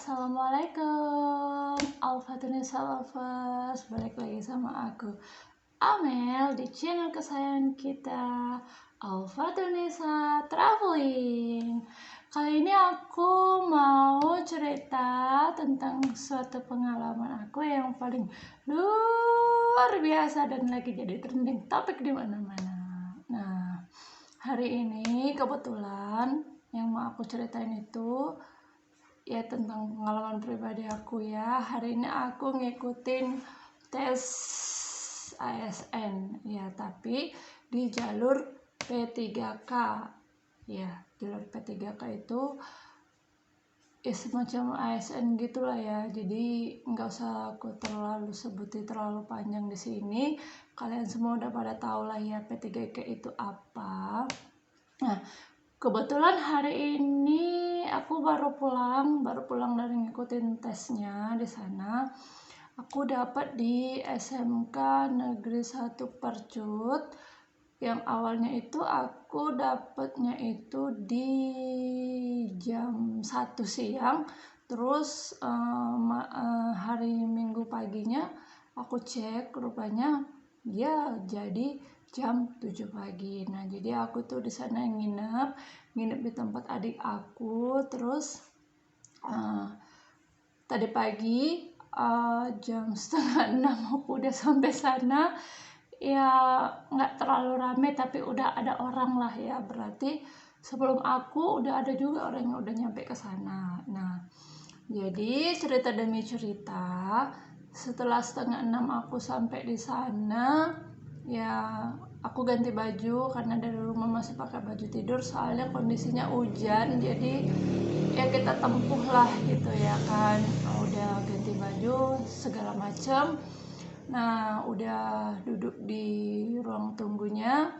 Assalamualaikum Alfatunisa Lovers, balik lagi sama aku Amel di channel kesayangan kita Alfatunisa Traveling. Kali ini aku mau cerita tentang suatu pengalaman aku yang paling luar biasa dan lagi jadi trending topik di mana-mana. Nah, hari ini kebetulan yang mau aku ceritain itu ya tentang pengalaman pribadi aku ya. Hari ini aku ngikutin tes ASN ya, tapi di jalur P3K ya. Jalur P3K itu ya semacam ASN gitulah ya, jadi nggak usah aku terlalu sebutin terlalu panjang di sini. Kalian semua udah pada tahu lah ya P3K itu apa. Nah, kebetulan hari ini aku baru pulang dari ngikutin tesnya di sana. Aku dapat di SMK Negeri 1 Percut. Yang awalnya itu aku dapatnya itu di jam 1 siang. Terus hari Minggu paginya aku cek, rupanya ya jadi jam 7 pagi. Nah, jadi aku tuh di sana nginep di tempat adik aku. Terus tadi pagi jam setengah 6 aku udah sampai sana. Ya nggak terlalu rame tapi udah ada orang lah ya, berarti sebelum aku udah ada juga orang yang udah nyampe ke sana. Nah, jadi cerita demi cerita, setelah setengah 6 aku sampai di sana, ya aku ganti baju karena dari rumah masih pakai baju tidur soalnya kondisinya hujan. Jadi ya kita tempuh lah gitu ya kan. Udah ganti baju segala macam. Nah, udah duduk di ruang tunggunya.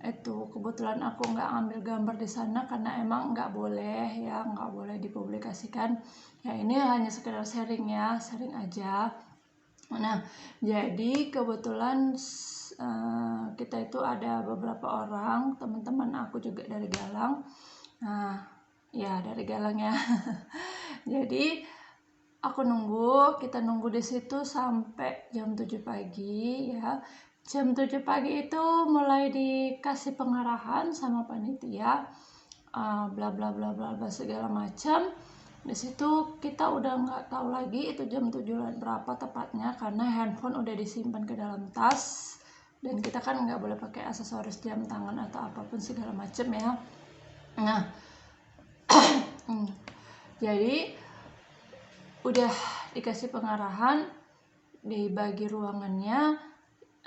Itu kebetulan aku nggak ambil gambar di sana karena emang nggak boleh dipublikasikan. Ya ini hanya sekedar sharing ya, sharing aja. Nah, jadi kebetulan kita itu ada beberapa orang, teman-teman aku juga dari Galang. Nah, ya dari Galang ya. Jadi kita nunggu di situ sampai jam 7 pagi ya. Jam 7 pagi itu mulai dikasih pengarahan sama panitia, bla bla bla bla bla segala macam. Di situ kita udah nggak tahu lagi itu jam 7 berapa tepatnya karena handphone udah disimpan ke dalam tas dan kita kan nggak boleh pakai aksesoris jam tangan atau apapun segala macam ya. Nah, jadi udah dikasih pengarahan, dibagi ruangannya.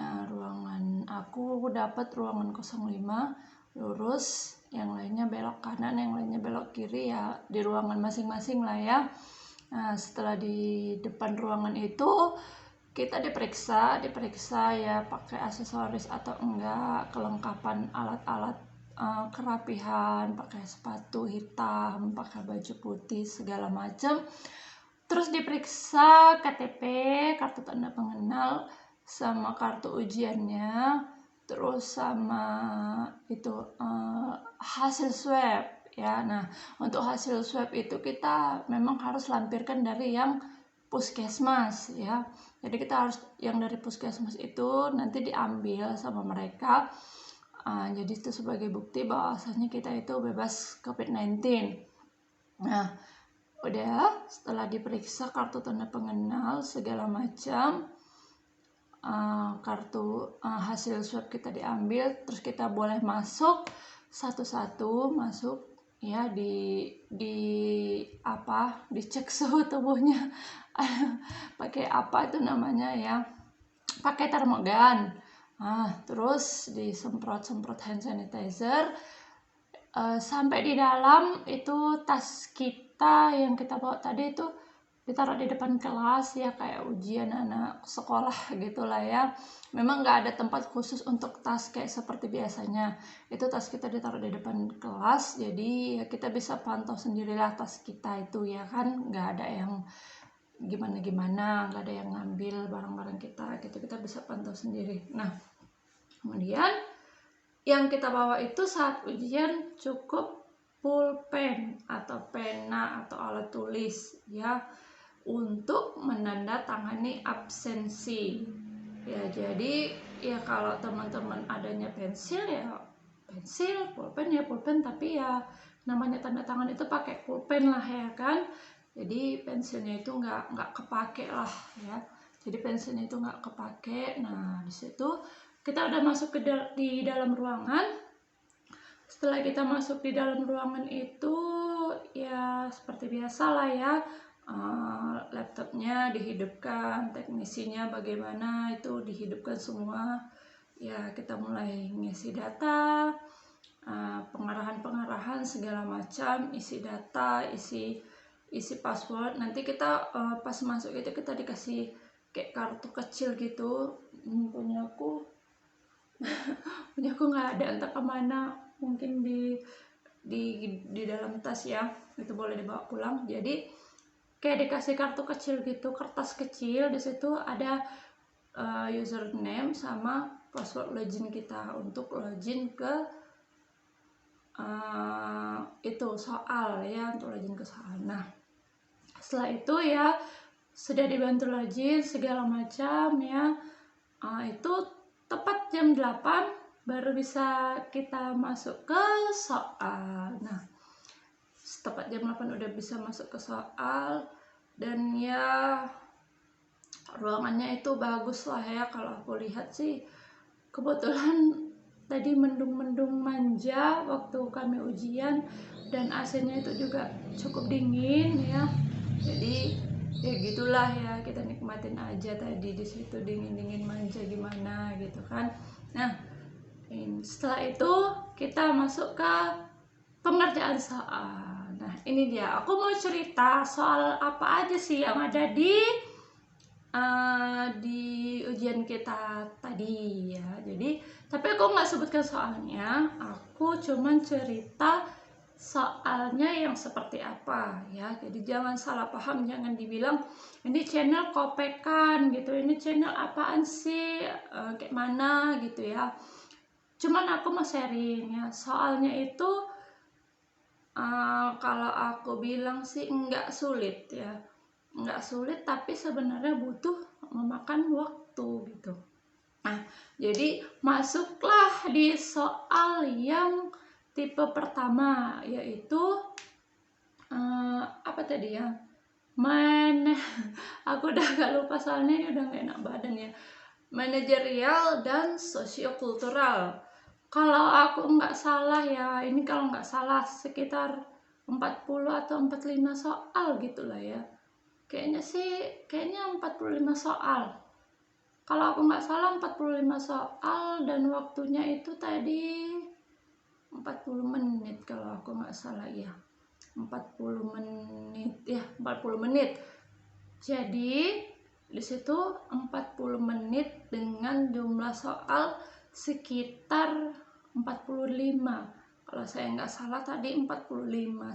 Ruangan aku dapat ruangan 05 lurus, yang lainnya belok kanan, yang lainnya belok kiri ya, di ruangan masing-masing lah ya. Nah, setelah di depan ruangan itu kita diperiksa ya pakai aksesoris atau enggak, kelengkapan alat-alat kerapihan, pakai sepatu hitam, pakai baju putih segala macam. Terus diperiksa KTP, kartu tanda pengenal, sama kartu ujiannya, terus sama itu hasil swab ya. Nah, untuk hasil swab itu kita memang harus lampirkan dari yang puskesmas ya. Jadi kita harus yang dari puskesmas itu nanti diambil sama mereka. Jadi itu sebagai bukti bahwasanya kita itu bebas COVID-19. Nah, udah setelah diperiksa kartu tanda pengenal segala macam, kartu hasil swab kita diambil, terus kita boleh masuk satu-satu masuk ya, dicek suhu tubuhnya pakai apa itu namanya ya, pakai termogan. Terus disemprot hand sanitizer. Sampai di dalam itu tas kita yang kita bawa tadi itu ditaruh di depan kelas ya, kayak ujian anak sekolah gitulah ya. Memang nggak ada tempat khusus untuk tas kayak seperti biasanya. Itu tas kita ditaruh di depan kelas, jadi ya kita bisa pantau sendirilah tas kita itu ya kan, nggak ada yang gimana-gimana, nggak ada yang ngambil barang-barang kita gitu, kita bisa pantau sendiri. Nah, kemudian yang kita bawa itu saat ujian cukup pulpen atau pena atau alat tulis ya untuk menandatangani absensi. Ya, jadi ya kalau teman-teman adanya pensil ya pensil, pulpen ya pulpen, tapi ya namanya tanda tangan itu pakai pulpen lah ya kan. Jadi pensilnya itu nggak kepake lah ya. Jadi pensilnya itu nggak kepake. Nah, di situ kita udah masuk di dalam ruangan. Setelah kita masuk di dalam ruangan itu ya seperti biasa lah ya, laptopnya dihidupkan, teknisinya bagaimana itu dihidupkan semua ya. Kita mulai ngisi data, pengarahan segala macam, isi data, isi password. Nanti kita pas masuk itu kita dikasih kayak kartu kecil gitu. Punya aku nggak ada, entah kemana, mungkin di dalam tas ya, itu boleh dibawa pulang. Jadi kayak dikasih kartu kecil gitu, kertas kecil, di situ ada username sama password login kita untuk login ke itu soal ya, untuk login ke soal. Nah, setelah itu ya sudah dibantu login segala macam ya, itu tepat jam 8 baru bisa kita masuk ke soal. Nah, tepat jam 8 udah bisa masuk ke soal, dan ya ruangannya itu bagus lah ya. Kalau aku lihat sih, kebetulan tadi mendung-mendung manja waktu kami ujian, dan AC-nya itu juga cukup dingin ya. Jadi ya gitulah ya, kita nikmatin aja tadi di situ dingin-dingin manja gimana gitu kan. Nah, setelah itu kita masuk ke pengerjaan soal. Nah, ini dia, aku mau cerita soal apa aja sih yang ada di ujian kita tadi ya. Jadi tapi aku nggak sebutkan soalnya, aku cuman cerita soalnya yang seperti apa ya. Jadi jangan salah paham, jangan dibilang ini channel kopekan gitu, ini channel apaan sih, kayak mana gitu ya. Cuman aku mau sharing ya, soalnya itu kalau aku bilang sih nggak sulit ya, nggak sulit, tapi sebenarnya butuh memakan waktu gitu. Nah, jadi masuklah di soal yang tipe pertama, yaitu apa tadi ya, aku udah gak lupa soalnya, ini udah gak enak badan ya. Manajerial dan sosiokultural. Kalau aku nggak salah ya, ini kalau nggak salah sekitar 40 atau 45 soal gitulah ya. Kayaknya 45 soal. Kalau aku nggak salah 45 soal, dan waktunya itu tadi 40 menit kalau aku nggak salah ya. 40 menit ya, 40 menit. Jadi di situ 40 menit dengan jumlah soal sekitar 45. Kalau saya nggak salah tadi 45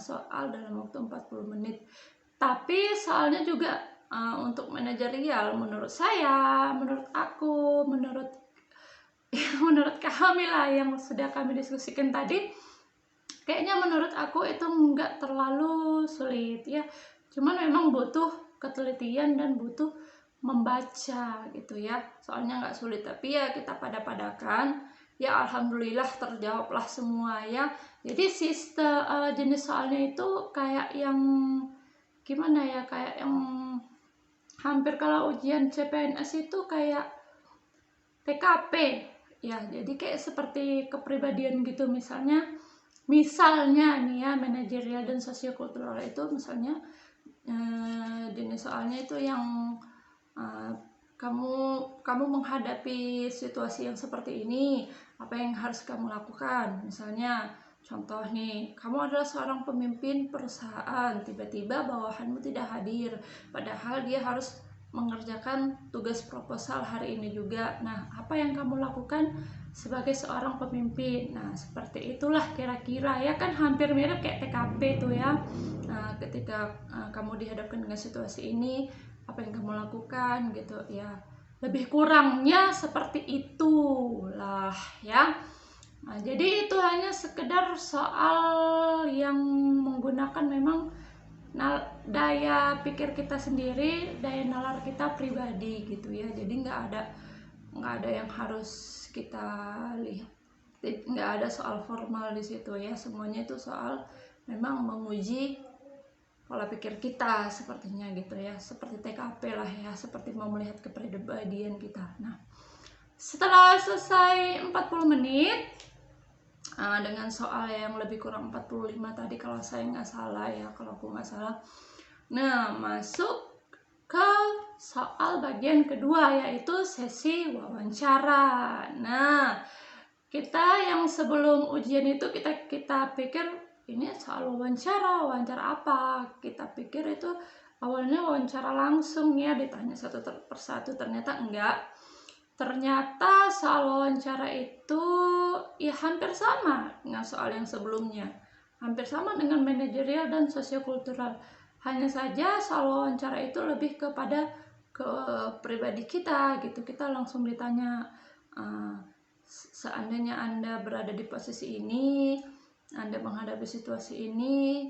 soal dalam waktu 40 menit. Tapi soalnya juga untuk manajerial, menurut saya, menurut aku, menurut kami lah yang sudah kami diskusikan tadi, kayaknya menurut aku itu nggak terlalu sulit ya. Cuman memang butuh ketelitian dan butuh membaca gitu ya. Soalnya nggak sulit, tapi ya kita pada-padakan ya, alhamdulillah terjawablah semua ya. Jadi sistem jenis soalnya itu kayak yang gimana ya, kayak yang hampir kalau ujian CPNS itu kayak TKP ya. Jadi kayak seperti kepribadian gitu. Misalnya nih ya, manajerial dan sosiokultural itu misalnya jenis soalnya itu yang kamu menghadapi situasi yang seperti ini, apa yang harus kamu lakukan. Misalnya contoh nih, kamu adalah seorang pemimpin perusahaan, tiba-tiba bawahanmu tidak hadir, padahal dia harus mengerjakan tugas proposal hari ini juga. Nah, apa yang kamu lakukan sebagai seorang pemimpin? Nah, seperti itulah kira-kira ya, kan hampir mirip kayak TKP tuh ya. Nah, ketika kamu dihadapkan dengan situasi ini, apa yang kamu lakukan gitu ya, lebih kurangnya seperti itulah ya. Nah, jadi itu hanya sekedar soal yang menggunakan memang daya pikir kita sendiri, daya nalar kita pribadi gitu ya. Jadi nggak ada yang harus kita lihat, nggak ada soal formal di situ ya. Semuanya itu soal memang menguji pola pikir kita sepertinya gitu ya, seperti TKP lah ya, seperti mau melihat kepribadian kita. Nah, setelah selesai 40 menit dengan soal yang lebih kurang 45 tadi kalau saya nggak salah ya, kalau aku nggak salah. Nah, masuk ke soal bagian kedua, yaitu sesi wawancara. Nah, kita yang sebelum ujian itu kita pikir ini soal wawancara apa? Kita pikir itu awalnya wawancara langsung ya, ditanya satu persatu, ternyata enggak. Ternyata soal wawancara itu ya hampir sama dengan soal yang sebelumnya. Hampir sama dengan manajerial dan sosiokultural. Hanya saja soal wawancara itu lebih kepada ke pribadi kita gitu. Kita langsung ditanya, seandainya Anda berada di posisi ini, Anda menghadapi situasi ini,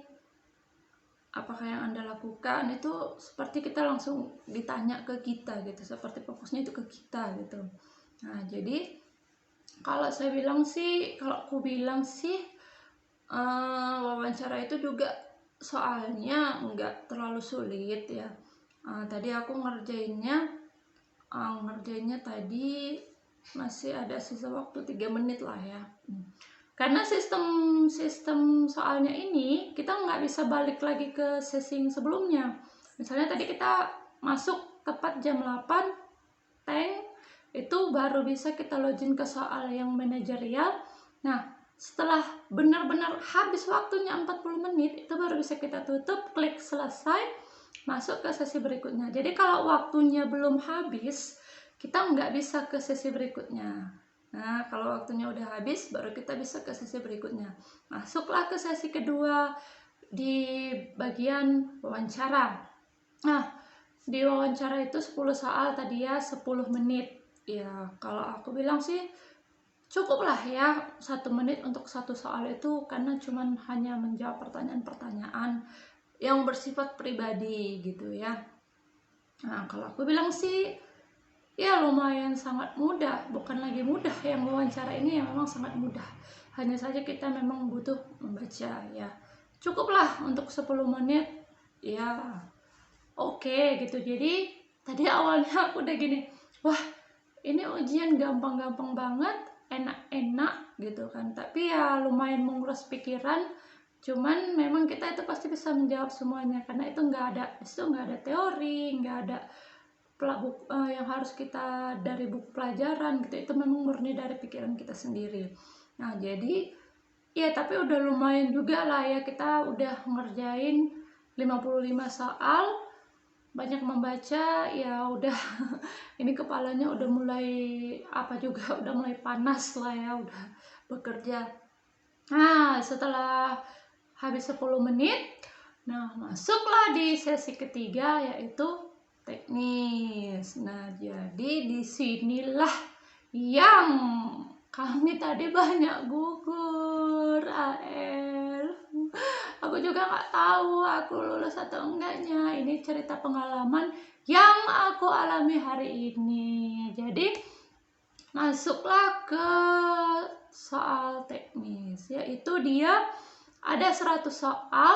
apakah yang Anda lakukan? Itu seperti kita langsung ditanya ke kita gitu, seperti fokusnya itu ke kita gitu. Nah, jadi kalau aku bilang sih wawancara itu juga soalnya nggak terlalu sulit ya. Tadi aku ngerjainnya tadi masih ada sisa waktu 3 menit lah ya. Karena sistem soalnya ini kita nggak bisa balik lagi ke sesi sebelumnya. Misalnya tadi kita masuk tepat jam 8 tank, itu baru bisa kita login ke soal yang manajerial. Nah, setelah benar-benar habis waktunya 40 menit itu baru bisa kita tutup, klik selesai, masuk ke sesi berikutnya. Jadi kalau waktunya belum habis, kita nggak bisa ke sesi berikutnya. Nah, kalau waktunya udah habis, baru kita bisa ke sesi berikutnya. Masuklah ke sesi kedua di bagian wawancara. Nah, di wawancara itu 10 soal tadi ya, 10 menit. Ya, kalau aku bilang sih cukup lah ya 1 menit untuk satu soal itu, karena cuman hanya menjawab pertanyaan-pertanyaan yang bersifat pribadi gitu ya. Nah, kalau aku bilang sih ya lumayan sangat mudah, bukan lagi mudah, yang wawancara ini yang memang sangat mudah. Hanya saja kita memang butuh membaca ya. Cukuplah untuk 10 menit ya. Oke gitu. Jadi tadi awalnya aku udah gini, wah ini ujian gampang-gampang banget, enak-enak gitu kan. Tapi ya lumayan menguras pikiran. Cuman memang kita itu pasti bisa menjawab semuanya, karena itu nggak ada teori, nggak ada yang harus kita dari buku pelajaran gitu. Itu memang murni dari pikiran kita sendiri. Nah, jadi ya tapi udah lumayan juga lah ya, kita udah ngerjain 55 soal, banyak membaca ya, udah ini kepalanya udah mulai udah mulai panas lah ya, udah bekerja. Nah, setelah habis 10 menit, nah masuklah di sesi ketiga, yaitu teknis. Nah, jadi disinilah yang kami tadi banyak gugur, AL. Aku juga nggak tahu aku lulus atau enggaknya. Ini cerita pengalaman yang aku alami hari ini. Jadi masuklah ke soal teknis, yaitu dia ada 100 soal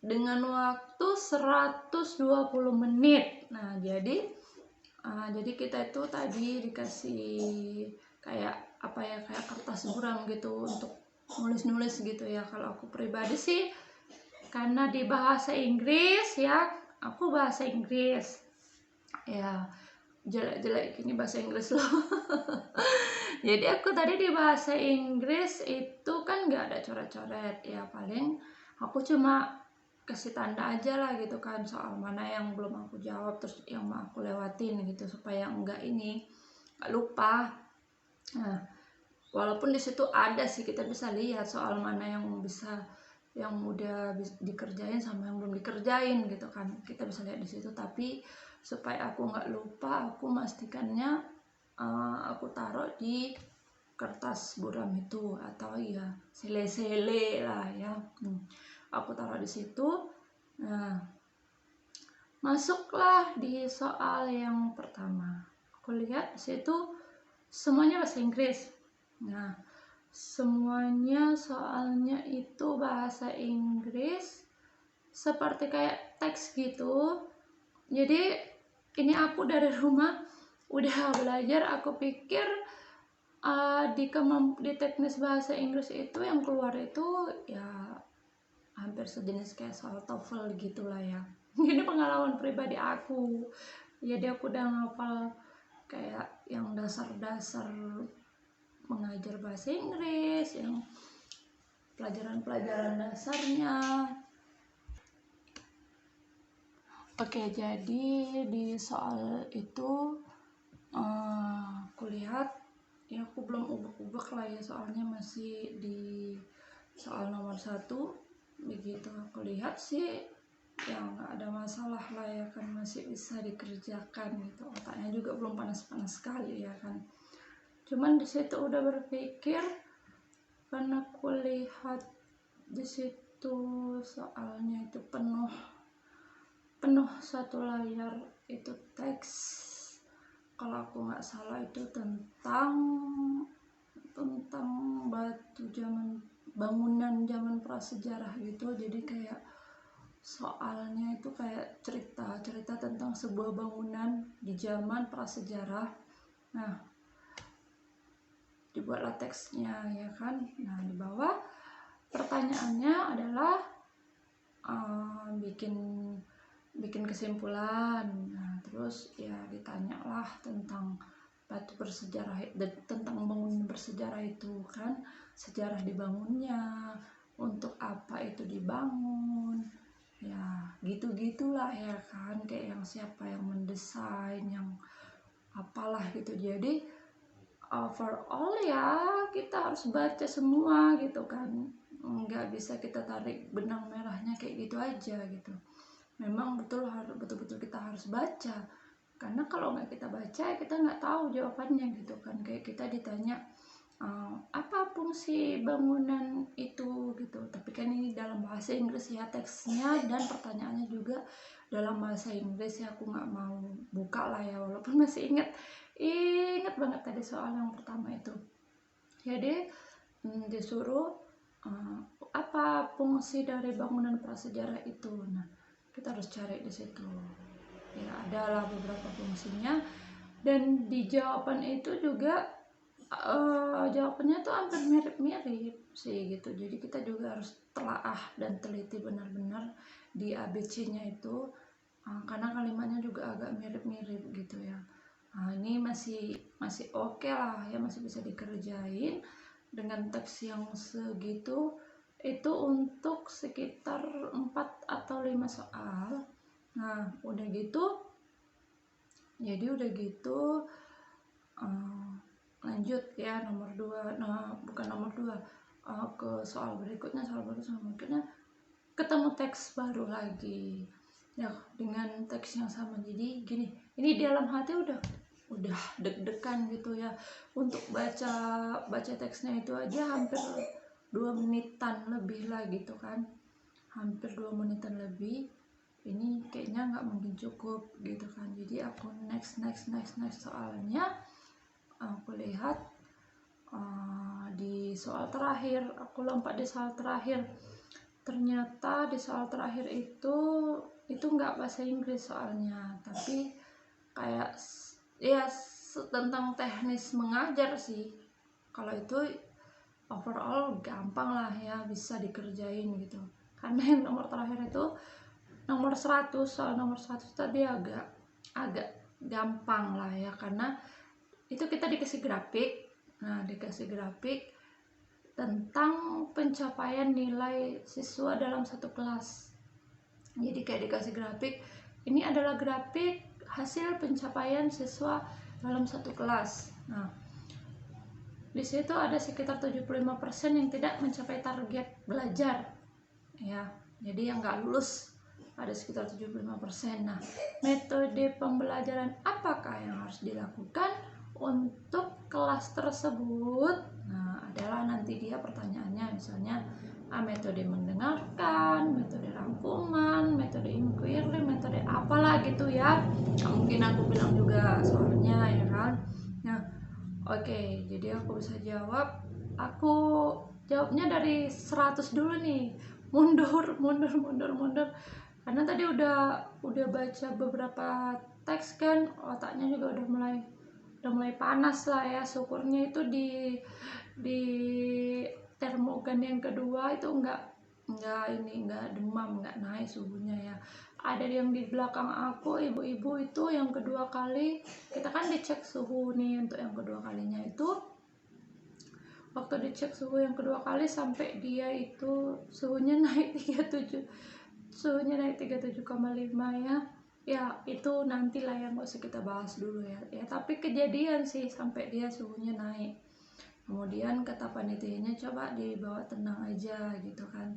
dengan waktu 120 menit. Nah, jadi kita itu tadi dikasih kayak kayak kertas buram gitu untuk nulis-nulis gitu ya. Kalau aku pribadi sih karena di bahasa Inggris ya, aku bahasa Inggris ya, jelek-jelek ini bahasa Inggris loh. Jadi aku tadi di bahasa Inggris itu kan nggak ada coret-coret ya, paling aku cuma kasih tanda aja lah gitu kan, soal mana yang belum aku jawab, terus yang mau aku lewatin gitu, supaya nggak lupa. Nah, walaupun di situ ada sih, kita bisa lihat soal mana yang udah dikerjain sama yang belum dikerjain gitu kan, kita bisa lihat di situ. Tapi supaya aku nggak lupa, aku pastikannya aku taruh di kertas buram itu, atau ya sele-sele lah ya. Aku taruh di situ. Nah, masuklah di soal yang pertama. Aku lihat di situ semuanya bahasa Inggris. Nah, semuanya soalnya itu bahasa Inggris, seperti kayak teks gitu. Jadi ini aku dari rumah udah belajar. Aku pikir di teknis bahasa Inggris itu yang keluar itu ya hampir sejenis kayak soal TOEFL gitulah ya. Ini pengalaman pribadi aku. Jadi aku udah ngapal kayak yang dasar-dasar mengajar bahasa Inggris, yang pelajaran-pelajaran dasarnya. Oke, jadi di soal itu aku lihat ya, aku belum ubek-ubek lah ya, soalnya masih di soal nomor 1. Begitu aku lihat sih ya nggak ada masalah lah ya kan, masih bisa dikerjakan gitu. Otaknya juga belum panas-panas sekali ya kan. Cuman di situ udah berpikir, karena aku lihat di situ soalnya itu penuh satu layar itu teks. Kalau aku nggak salah itu tentang batu bangunan zaman prasejarah gitu. Jadi kayak soalnya itu kayak cerita tentang sebuah bangunan di zaman prasejarah. Nah, dibuatlah teksnya ya kan. Nah, di bawah pertanyaannya adalah bikin kesimpulan. Nah, terus ya ditanyalah tentang batu bersejarah, tentang bangunan bersejarah itu kan, sejarah dibangunnya, untuk apa itu dibangun, ya gitu-gitulah ya kan, kayak yang siapa yang mendesain, yang apalah gitu. Jadi overall ya kita harus baca semua gitu kan, nggak bisa kita tarik benang merahnya kayak gitu aja gitu. Memang betul-betul kita harus baca, karena kalau nggak kita baca kita nggak tahu jawabannya gitu kan. Kayak kita ditanya apa fungsi bangunan itu gitu, tapi kan ini dalam bahasa Inggris ya teksnya, dan pertanyaannya juga dalam bahasa Inggris ya. Aku nggak mau buka lah ya, walaupun masih ingat banget tadi soal yang pertama itu. Jadi disuruh apa fungsi dari bangunan prasejarah itu. Nah, kita harus cari di situ ya, adalah beberapa fungsinya, dan di jawaban itu juga jawabannya tuh hampir mirip-mirip sih gitu. Jadi kita juga harus telaah dan teliti benar-benar di ABC-nya itu, karena kalimatnya juga agak mirip-mirip gitu ya. Nah, ini masih oke lah ya, masih bisa dikerjain dengan teks yang segitu. Itu untuk sekitar 4 atau 5 soal. Nah, udah gitu, lanjut ya nomor 2. Nah, bukan nomor 2, ke soal berikutnya ketemu teks baru lagi ya, dengan teks yang sama. Jadi gini, ini dalam hati udah deg-degan gitu ya, untuk baca teksnya itu aja hampir 2 menitan lebih lah gitu kan, hampir 2 menitan lebih. Ini kayaknya nggak mungkin cukup gitu kan. Jadi aku next soalnya. Aku lihat di soal terakhir, aku lompat di soal terakhir. Ternyata di soal terakhir itu nggak bahasa Inggris soalnya, tapi kayak ya tentang teknis mengajar sih. Kalau itu overall gampang lah ya, bisa dikerjain gitu. Karena yang nomor terakhir itu nomor 100, soal nomor 100 tadi agak gampang lah ya, karena itu kita dikasih grafik. Nah, dikasih grafik tentang pencapaian nilai siswa dalam satu kelas. Jadi kayak dikasih grafik, ini adalah grafik hasil pencapaian siswa dalam satu kelas. Nah, di situ ada sekitar 75% yang tidak mencapai target belajar ya, jadi yang nggak lulus ada sekitar 75%. Nah, metode pembelajaran apakah yang harus dilakukan untuk kelas tersebut, nah adalah nanti dia pertanyaannya misalnya metode mendengarkan, metode rangkuman, metode inquiry, metode apalah gitu ya. Nah, mungkin aku bilang juga soalnya ya kan. Nah, oke, jadi aku bisa jawab. Aku jawabnya dari 100 dulu nih. Mundur, mundur, mundur, mundur. Karena tadi udah baca beberapa teks kan, otaknya juga udah mulai panas lah ya. Syukurnya itu di termogan yang kedua itu enggak demam, enggak naik suhunya ya. Ada yang di belakang aku, ibu-ibu itu yang kedua kali, kita kan dicek suhu nih untuk yang kedua kalinya itu. Waktu dicek suhu yang kedua kali sampai dia itu suhunya naik 37, suhunya naik 37,5 ya. Ya itu nantilah yang nggak usah kita bahas dulu ya. Tapi kejadian sih sampai dia suhunya naik. Kemudian kata panitianya coba dibawa tenang aja gitu kan.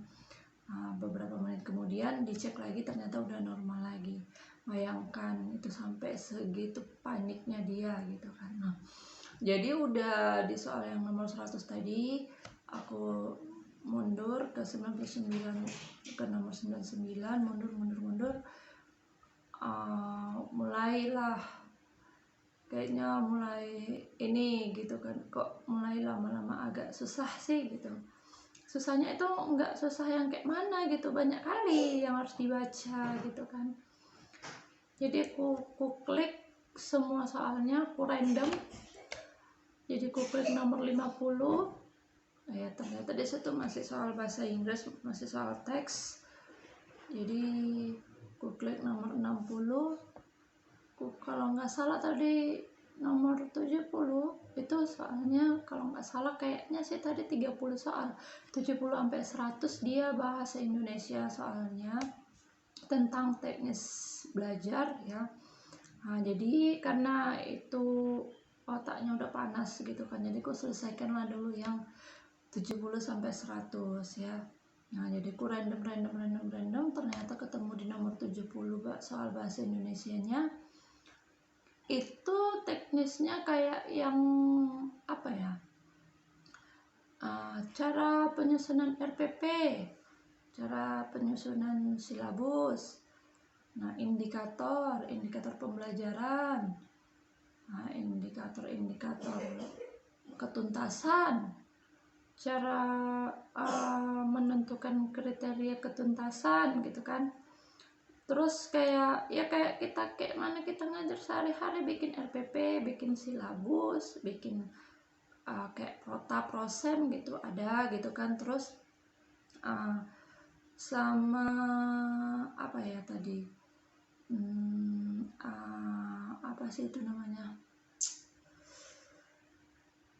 Beberapa menit kemudian dicek lagi ternyata udah normal lagi. Bayangkan itu sampai segitu paniknya dia gitu kan. Nah, jadi udah di soal yang nomor 100 tadi aku mundur ke 99, ke nomor 99, mundur. Mulailah kayaknya mulai ini gitu kan, kok mulai lama-lama agak susah sih gitu. Susahnya itu nggak susah yang kayak mana gitu, banyak kali yang harus dibaca gitu kan. Jadi aku klik semua soalnya, aku random. Jadi aku klik nomor 50. Ya ternyata di situ masih soal bahasa Inggris, masih soal teks. Jadi aku klik nomor 60. Kalau nggak salah tadi nomor 70 itu soalnya, kalau nggak salah kayaknya sih tadi 30 soal, 70 sampai 100 dia bahasa Indonesia soalnya tentang teknis belajar ya. Nah, jadi karena itu otaknya udah panas gitu kan, jadi aku selesaikanlah dulu yang 70 sampai 100 ya. Nah, jadi aku random ternyata ketemu di nomor 70 soal bahasa Indonesianya. Itu teknisnya kayak yang apa ya, cara penyusunan RPP, cara penyusunan silabus, nah indikator pembelajaran, nah indikator ketuntasan, cara menentukan kriteria ketuntasan gitu kan. Terus kayak mana kita ngajar sehari-hari, bikin RPP, bikin silabus, bikin kayak prosem gitu ada gitu kan. Terus sama apa ya tadi, apa sih itu namanya,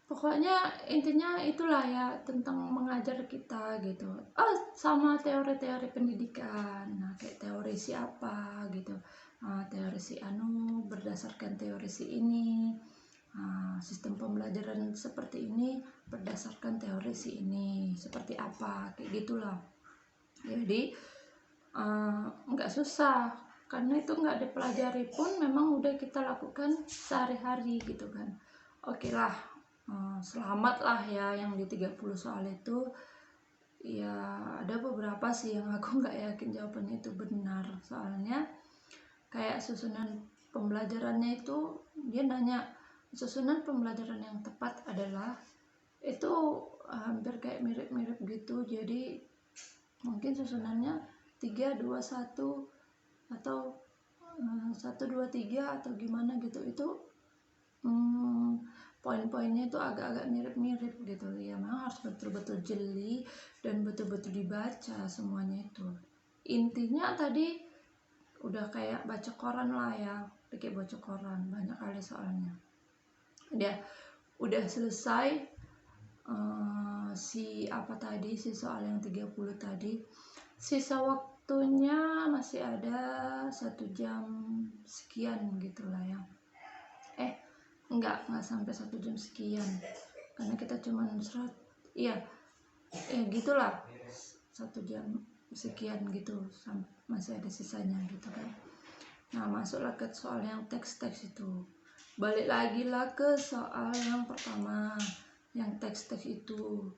pokoknya intinya itulah ya, tentang mengajar kita gitu. Sama teori-teori pendidikan, nah kayak teori siapa gitu, teori si anu berdasarkan teori si ini, sistem pembelajaran seperti ini berdasarkan teori si ini seperti apa, kayak gitulah. Jadi nggak susah, karena itu nggak dipelajari pun memang udah kita lakukan sehari-hari gitu kan. Oke lah, selamat lah ya yang di 30 soal itu. Ya ada beberapa sih yang aku nggak yakin jawabannya itu benar, soalnya kayak susunan pembelajarannya itu dia nanya susunan pembelajaran yang tepat adalah, itu hampir kayak mirip-mirip gitu. Jadi mungkin susunannya 3, 2, 1 atau 1, 2, 3 atau gimana gitu. Itu poin-poinnya itu agak-agak mirip-mirip gitu ya. Memang harus betul-betul jeli dan betul-betul dibaca semuanya itu. Intinya tadi udah kayak baca koran lah ya, kayak baca koran banyak kali soalnya. Udah selesai si soal yang 30 tadi. Sisa waktunya masih ada 1 jam sekian gitulah ya. Enggak sampai 1 jam sekian, karena kita cuma gitulah 1 jam sekian gitu, masih ada sisanya gitu kan. Nah, masuklah ke soal yang teks itu. balik lagi lah ke soal yang pertama, yang teks-teks itu.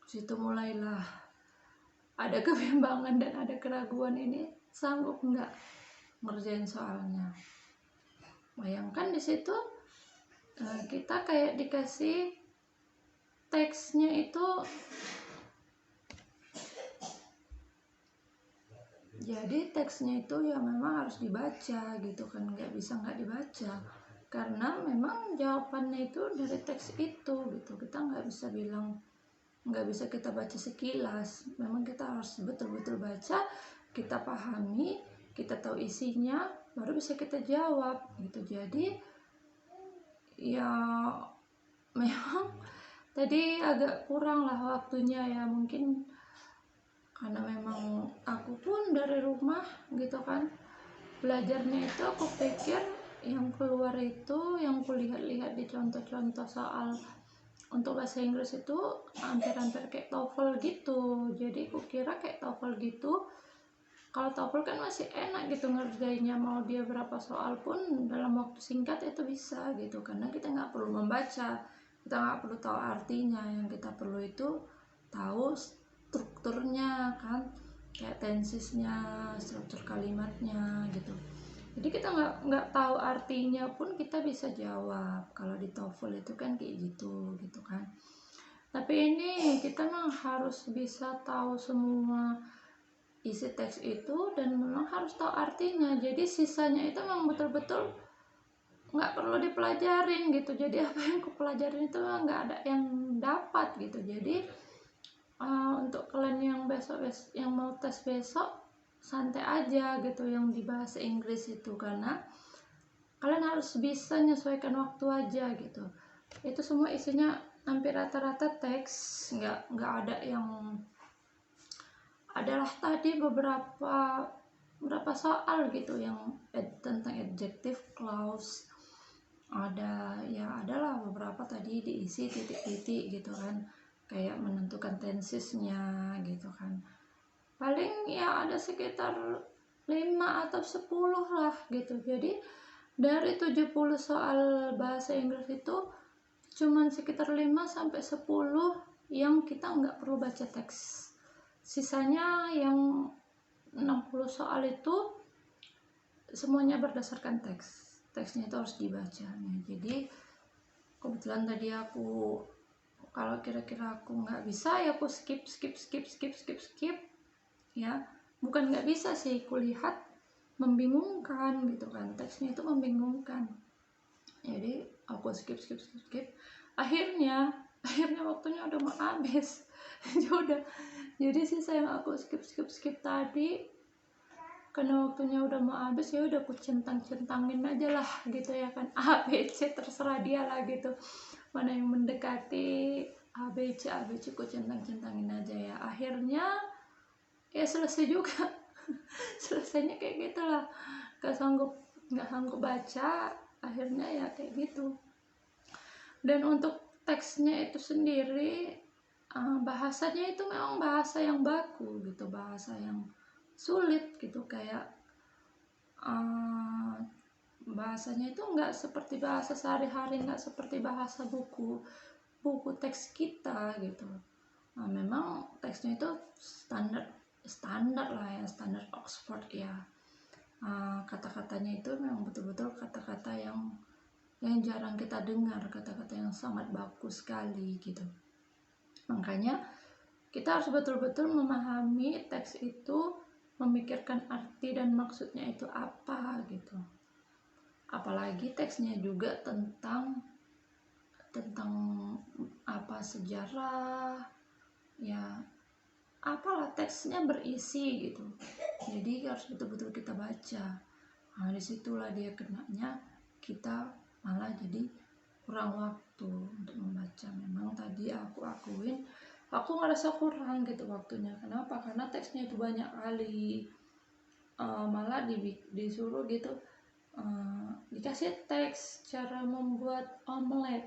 Situ mulailah ada kebimbangan dan ada keraguan, ini sanggup nggak ngerjain soalnya. Bayangkan di situ kita kayak dikasih teksnya itu, jadi teksnya itu ya memang harus dibaca gitu kan, nggak bisa nggak dibaca, karena memang jawabannya itu dari teks itu gitu. Kita nggak bisa bilang, nggak bisa kita baca sekilas, memang kita harus betul-betul baca, kita pahami, kita tahu isinya, baru bisa kita jawab gitu. Jadi ya memang tadi agak kurang lah waktunya ya, mungkin karena memang aku pun dari rumah gitu kan belajarnya itu, aku pikir yang keluar itu yang kulihat-lihat di contoh-contoh soal untuk bahasa Inggris itu hampir-hampir kayak TOEFL gitu. Jadi kukira kayak TOEFL gitu. Kalau TOEFL kan masih enak gitu ngerjainnya, mau dia berapa soal pun dalam waktu singkat itu bisa gitu, karena kita nggak perlu membaca, kita nggak perlu tahu artinya, yang kita perlu itu tahu strukturnya kan, kayak tensesnya, struktur kalimatnya gitu. Jadi kita nggak tahu artinya pun kita bisa jawab. Kalau di TOEFL itu kan kayak gitu gitu kan. Tapi ini kita memang harus bisa tahu semua isi teks itu dan memang harus tahu artinya. Jadi sisanya itu memang betul-betul nggak perlu dipelajarin gitu. Jadi apa yang aku pelajarin itu nggak ada yang dapat gitu. Jadi untuk kalian yang yang mau tes besok, santai aja gitu yang di bahasa Inggris itu, karena kalian harus bisa menyesuaikan waktu aja gitu. Itu semua isinya hampir rata-rata teks, nggak ada yang, adalah tadi beberapa soal gitu yang tentang adjective clause, ada ya adalah beberapa tadi diisi titik-titik gitu kan, kayak menentukan tensesnya gitu kan. Paling ya ada sekitar 5 atau 10 lah gitu. Jadi dari 70 soal bahasa Inggris itu cuman sekitar 5 sampai 10 yang kita nggak perlu baca teks. Sisanya yang 60 soal itu semuanya berdasarkan teks. Teksnya itu harus dibaca. Nah, jadi kebetulan tadi aku, kalau kira-kira aku nggak bisa ya aku skip ya. Bukan nggak bisa sih, kulihat membingungkan gitu kan, teksnya itu membingungkan. Jadi aku skip. Akhirnya waktunya udah mau habis. Jadi sisa yang aku skip tadi, karena waktunya udah mau habis, ya udah aku centangin aja lah gitu ya kan, A B C terserah dia lah gitu, mana yang mendekati A B C ku centangin aja ya. Akhirnya ya selesai juga. Selesainya kayak gitulah, nggak sanggup baca, akhirnya ya kayak gitu. Dan untuk teksnya itu sendiri, bahasanya itu memang bahasa yang baku gitu, bahasa yang sulit gitu, kayak bahasanya itu nggak seperti bahasa sehari-hari, nggak seperti bahasa buku teks kita gitu. Memang teksnya itu standar lah ya, standar Oxford ya. Kata-katanya itu memang betul-betul kata-kata yang jarang kita dengar, kata-kata yang sangat bagus sekali gitu. Makanya kita harus betul-betul memahami teks itu, memikirkan arti dan maksudnya itu apa gitu. Apalagi teksnya juga tentang apa, sejarah ya, apalah, teksnya berisi gitu. Jadi harus betul-betul kita baca. Disitulah dia kenanya kita malah jadi kurang waktu untuk membaca. Memang tadi aku akuin, aku ngerasa kurang gitu waktunya. Kenapa? Karena teksnya itu banyak kali. Malah disuruh gitu, dikasih teks cara membuat omelet,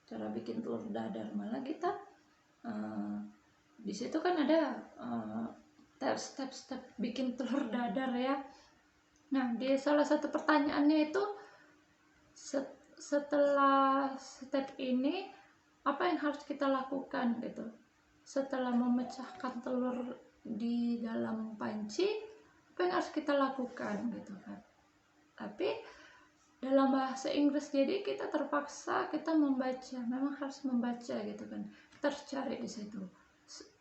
cara bikin telur dadar. Malah kita di situ kan ada step bikin telur dadar ya. Nah, di salah satu pertanyaannya itu setelah step ini apa yang harus kita lakukan gitu. Setelah memecahkan telur di dalam panci, apa yang harus kita lakukan gitu kan. Tapi dalam bahasa Inggris, jadi kita terpaksa kita membaca, memang harus membaca gitu kan. Kita harus cari di situ.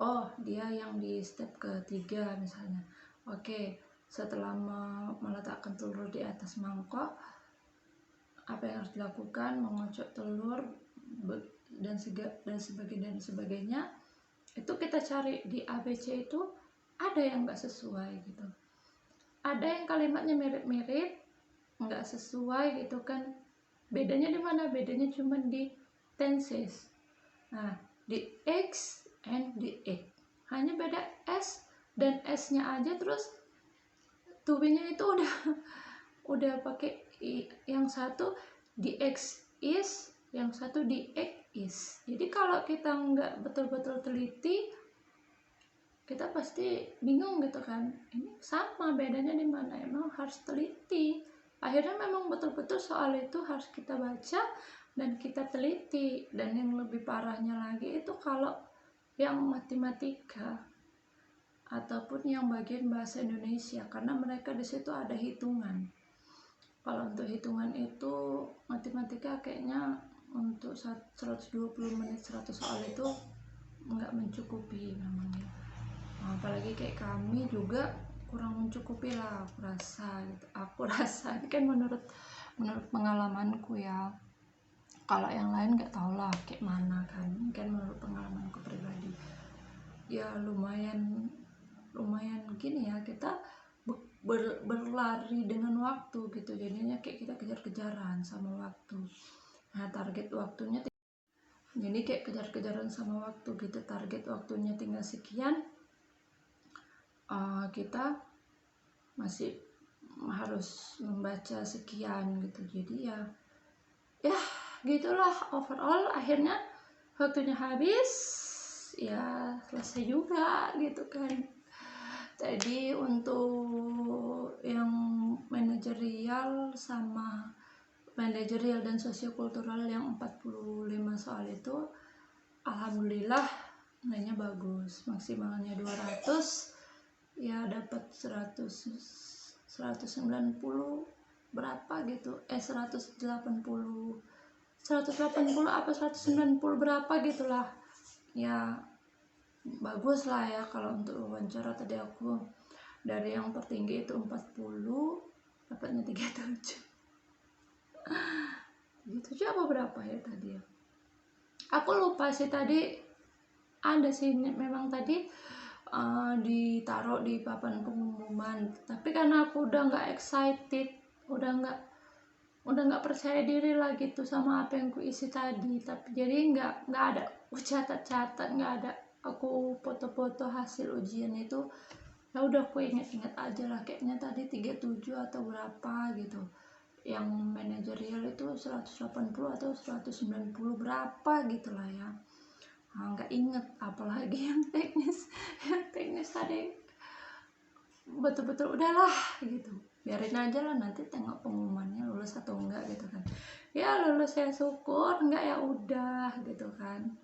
Oh, dia yang di step ketiga misalnya. Oke, setelah meletakkan telur di atas mangkok, apa yang harus dilakukan? Mengocok telur dan sebagainya. Itu kita cari di ABC itu ada yang nggak sesuai gitu. Ada yang kalimatnya mirip-mirip, nggak sesuai gitu kan. Bedanya di mana? Bedanya cuma di tenses. Nah, di X and di egg. Hanya beda S dan S-nya aja, terus to be-nya itu udah pakai yang satu di X is, yang satu di egg is. Jadi kalau kita nggak betul-betul teliti, kita pasti bingung gitu kan. Ini sama, bedanya di mana? Emang harus teliti. Akhirnya memang betul-betul soal itu harus kita baca dan kita teliti. Dan yang lebih parahnya lagi itu kalau yang matematika ataupun yang bagian bahasa Indonesia, karena mereka di situ ada hitungan. Kalau untuk hitungan itu matematika kayaknya untuk 120 menit 100 soal itu nggak mencukupi memang ya. Apalagi kayak kami juga kurang mencukupi lah, aku rasa ini kan menurut pengalamanku ya. Kalau yang lain nggak tahu lah kayak mana kan menurut pengalamanku pribadi ya lumayan gini ya, kita berlari dengan waktu gitu, jadinya kayak kita kejar-kejaran sama waktu. Nah, target waktunya jadi kayak kejar-kejaran sama waktu gitu, target waktunya tinggal sekian, kita masih harus membaca sekian gitu. Jadi ya gitulah, overall akhirnya waktunya habis ya, selesai juga gitu kan. Jadi untuk yang manajerial dan sosiokultural yang 45 soal itu alhamdulillah nilainya bagus, maksimalnya 200, ya dapat 190 berapa gitu, 180 apa 190 berapa gitulah ya, bagus lah ya. Kalau untuk wawancara tadi aku dari yang tertinggi itu 40, dapatnya 37 apa berapa ya tadi ya, aku lupa sih. Tadi ada sih memang tadi ditaruh di papan pengumuman, tapi karena aku udah nggak excited, udah nggak percaya diri lah gitu sama apa yang ku isi tadi, tapi jadi nggak ada aku catat, nggak ada aku foto-foto hasil ujian itu. Ya udah aku inget-inget aja lah, kayaknya tadi 37 atau berapa gitu. Yang manajerial itu 180 atau 190 berapa gitu lah ya. Nggak inget, apalagi yang teknis tadi betul-betul udahlah gitu, biarin aja lah, nanti tengok pengumumannya lulus atau enggak gitu kan. Ya lulus ya syukur, enggak ya udah gitu kan.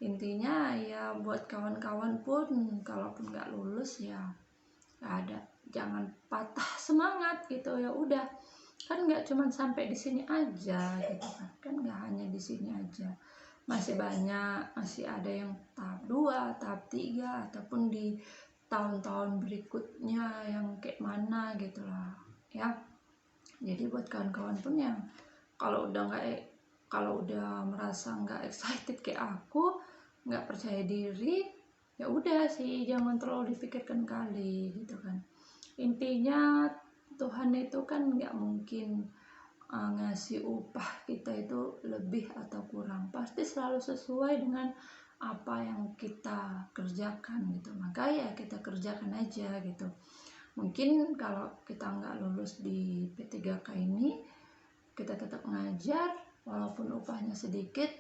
Intinya ya buat kawan-kawan pun kalaupun enggak lulus ya enggak ada, jangan patah semangat gitu, ya udah kan nggak cuma sampai di sini aja gitu kan nggak hanya di sini aja, masih banyak, masih ada yang tahap 2, tahap 3 ataupun di tahun-tahun berikutnya yang kayak mana gitu lah ya. Jadi buat kawan-kawan pun yang kalau udah merasa nggak excited kayak aku, nggak percaya diri, ya udah sih jangan terlalu dipikirkan kali gitu kan. Intinya Tuhan itu kan nggak mungkin ngasih upah kita itu lebih atau kurang, pasti selalu sesuai dengan apa yang kita kerjakan gitu, maka ya kita kerjakan aja gitu. Mungkin kalau kita nggak lulus di P3K ini, kita tetap ngajar walaupun upahnya sedikit,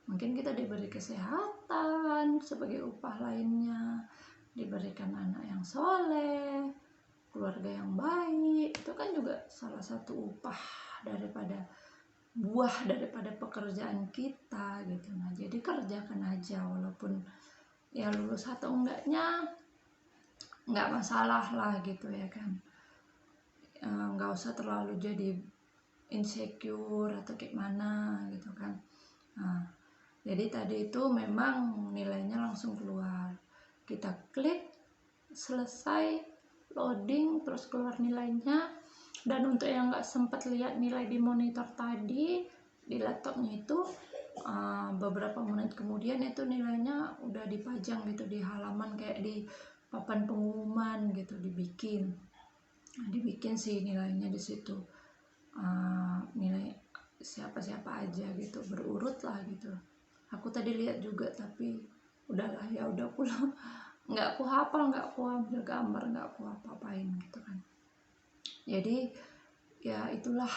mungkin kita diberi kesehatan sebagai upah lainnya, diberikan anak yang soleh, keluarga yang baik, itu kan juga salah satu upah daripada buah daripada pekerjaan kita gitu. Nah jadi kerjakan aja, walaupun ya lulus atau enggaknya nggak masalah lah gitu ya kan. Nggak usah terlalu jadi insecure atau kayak mana gitu kan. Nah, jadi tadi itu memang nilainya langsung keluar, kita klik selesai loading terus keluar nilainya. Dan untuk yang nggak sempat lihat nilai di monitor tadi di laptopnya itu, beberapa menit kemudian itu nilainya udah dipajang gitu di halaman, kayak di papan pengumuman gitu dibikin. Nah, dibikin sih nilainya di situ, nilai siapa-siapa aja gitu, berurut lah gitu. Aku tadi lihat juga tapi udahlah ya udah pulang. Nggak aku hafal, nggak aku ambil gambar, nggak aku apa-apain gitu kan. Jadi ya itulah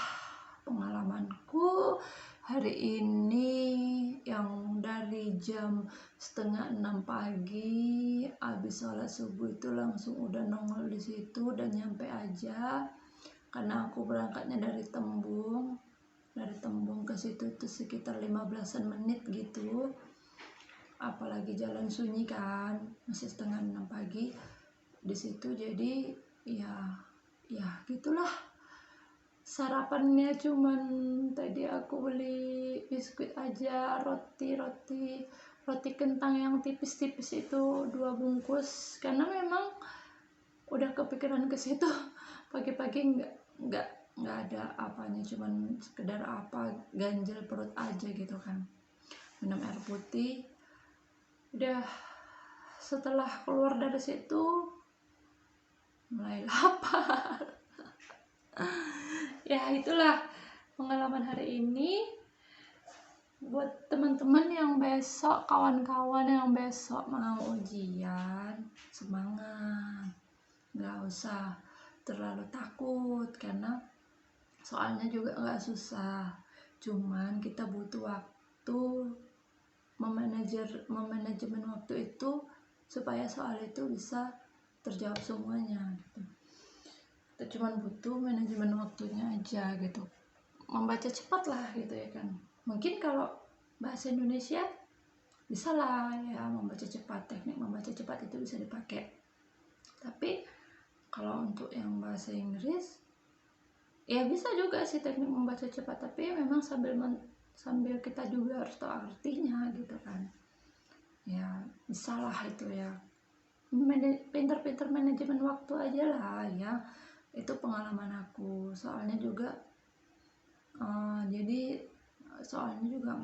pengalamanku hari ini, yang dari jam 5:30 pagi habis sholat subuh itu langsung udah nongol di situ dan nyampe aja, karena aku berangkatnya dari Tembung ke situ itu sekitar 15-an menit gitu, apalagi jalan sunyi kan, masih 5:30 pagi di situ. Jadi ya gitulah sarapannya. Cuman tadi aku beli biskuit aja, roti kentang yang tipis-tipis itu 2 bungkus, karena memang udah kepikiran ke situ. Pagi-pagi nggak ada apanya, cuman sekedar ganjel perut aja gitu kan, minum air putih. Udah, setelah keluar dari situ mulai lapar. Ya itulah pengalaman hari ini. Buat teman-teman yang besok, kawan-kawan yang besok mau ujian, semangat, nggak usah terlalu takut, karena soalnya juga nggak susah, cuman kita butuh waktu memanajemen waktu itu supaya soal itu bisa terjawab semuanya gitu. Kita cuma butuh manajemen waktunya aja gitu, membaca cepat lah gitu ya kan. Mungkin kalau bahasa Indonesia bisa lah ya membaca cepat, teknik membaca cepat itu bisa dipakai. Tapi kalau untuk yang bahasa Inggris ya bisa juga sih teknik membaca cepat, tapi memang sambil kita juga harus tahu artinya gitu kan. Ya bisa lah itu ya, pinter-pinter manajemen waktu aja lah ya. Itu pengalaman aku, soalnya juga jadi soalnya juga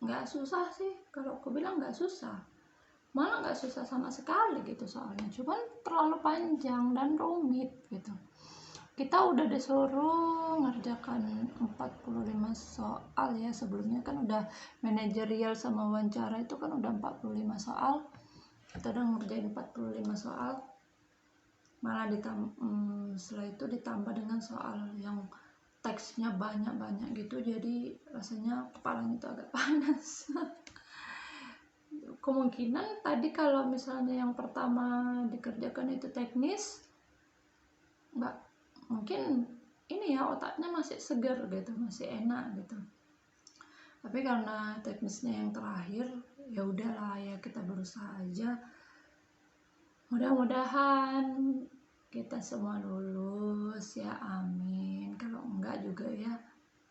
nggak susah sih, kalau aku bilang nggak susah, malah nggak susah sama sekali gitu, soalnya cuman terlalu panjang dan rumit gitu. Kita udah disuruh ngerjakan 45 soal ya, sebelumnya kan udah manajerial sama wawancara itu kan udah 45 soal, kita udah ngerjain 45 soal, malah setelah itu ditambah dengan soal yang teksnya banyak-banyak gitu, jadi rasanya kepalanya itu agak panas. Kemungkinan tadi kalau misalnya yang pertama dikerjakan itu teknis, nggak mungkin ini ya, otaknya masih segar gitu, masih enak gitu. Tapi karena teknisnya yang terakhir, ya udahlah ya kita berusaha aja. Mudah-mudahan kita semua lulus ya, amin. Kalau enggak juga ya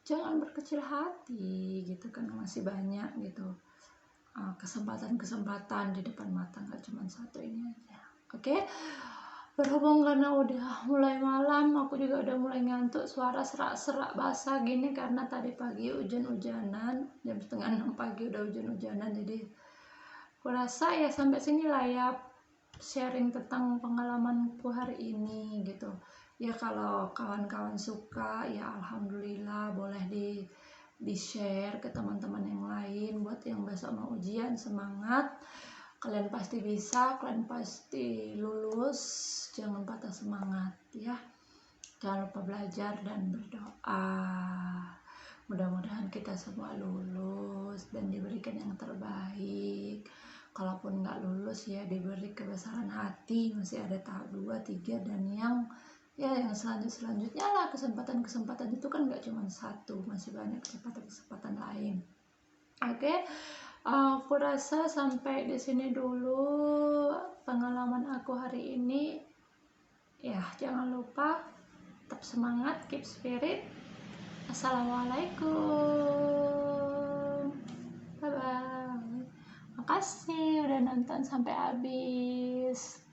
jangan berkecil hati gitu kan, masih banyak gitu kesempatan-kesempatan di depan mata, nggak cuma satu ini aja. Oke? Berhubung karena udah mulai malam, aku juga udah mulai ngantuk, suara serak-serak basah gini karena tadi pagi hujan-hujanan, jam 5:30 pagi udah hujan-hujanan. Jadi aku rasa ya sampai sini lah ya sharing tentang pengalamanku hari ini gitu ya. Kalau kawan-kawan suka ya alhamdulillah, boleh di share ke teman-teman yang lain. Buat yang besok mau ujian, semangat, kalian pasti bisa, kalian pasti lulus, jangan patah semangat ya. Jangan lupa belajar dan berdoa, mudah-mudahan kita semua lulus dan diberikan yang terbaik. Kalaupun nggak lulus ya diberi kebesaran hati, masih ada tahap 2, 3 dan yang ya yang selanjutnya lah. Kesempatan itu kan nggak cuma satu, masih banyak kesempatan lain. Oke, aku rasa sampai di sini dulu pengalaman aku hari ini. Ya, jangan lupa tetap semangat, keep spirit. Assalamualaikum, bye bye. Makasih udah nonton sampai habis.